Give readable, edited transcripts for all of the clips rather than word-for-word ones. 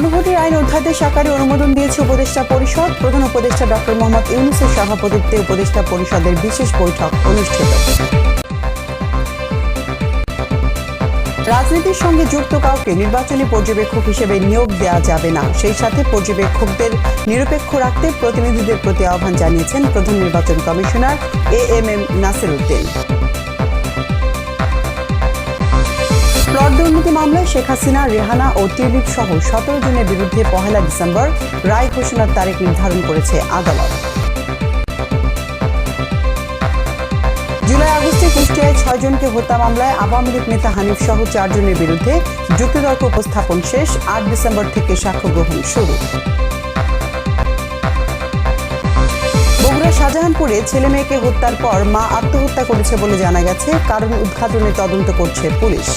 গণভোটের আইন অধ্যাদেশ আকারে অনুমোদন দিয়েছে উপদেষ্টা পরিষদ। প্রধান উপদেষ্টা ডক্টর মোহাম্মদ ইউনূসের সভাপতিত্বে উপদেষ্টা পরিষদের বিশেষ বৈঠক অনুষ্ঠিত। রাজনীতির সঙ্গে যুক্ত কাউকে নির্বাচনী পর্যবেক্ষক হিসেবে নিয়োগ দেওয়া যাবে না, সেই সাথে পর্যবেক্ষকদের নিরপেক্ষ রাখতে প্রতিনিধিদের প্রতি আহ্বান জানিয়েছেন প্রধান নির্বাচন commissioner AMM Nasir Uddin. Plot দুর্নীতি মামলায় শেখ হাসিনা, রেহানা ও টিউলিপ সহ 17 জনের বিরুদ্ধে 1 ডিসেম্বর রায় ঘোষণার তারিখ নির্ধারণ করেছে আদালত। জুলাই-আগস্টে কুষ্টিয়ায় 6 জনকে হত্যা মামলায় আওয়ামী লীগ নেতা হানিফ সহ 4 জনের বিরুদ্ধে যুক্তিতর্ক উপস্থাপন শেষ। 8 ডিসেম্বর থেকে সাক্ষ্য গ্রহণ শুরু। বগুড়া শাহজাহানপুরে ছেলে মেয়েকে হত্যার পর মা আত্মহত্যা করেছে বলে জানা গেছে। কারণ উদ্ঘাটনে তদন্ত করছে পুলিশ।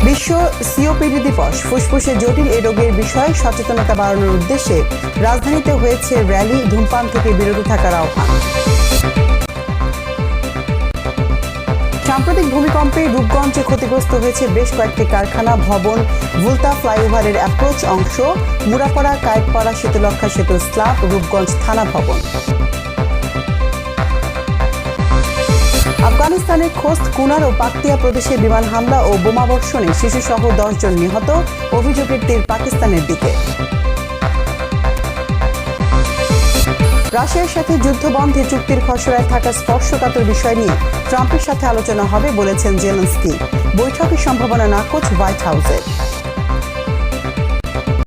বিশ্ব COPD দিবস। ফুসফুসে জটিল এ রোগের বিষয়ে সচেতনতা বাড়ানোর উদ্দেশ্যে রাজধানীতে হয়েছে র্যালি। ধূমপান থেকে বিরত থাকার আহ্বান। সাম্প্রতিক ভূমিকম্পে রূপগঞ্জে ক্ষতিগ্রস্ত হয়েছে বেশ কয়েকটি কারখানা, ভবন। ভুলতা ফ্লাইওভারের অ্যাপ্রোচ অংশ, মুরাপাড়া, কায়েতপাড়া, শীতলক্ষা সেতু স্ল্যাব, রূপগঞ্জ থানা ভবন। আফগানিস্তানের খোস্ত, কুনার ও পাকতিয়া প্রদেশে বিমান হামলা ও বোমাবর্ষণে শিশুসহ 10 জন নিহত। অভিযোগের তীর পাকিস্তানের দিকে। রাশিয়ার সাথে যুদ্ধবন্ধে চুক্তির খসড়ায় থাকা স্পর্শকাতর বিষয় নিয়ে ট্রাম্পের সাথে আলোচনা হবে বলেছেন জেলেনস্কি। বৈঠকের সম্ভাবনা নাকচ হোয়াইট হাউসের।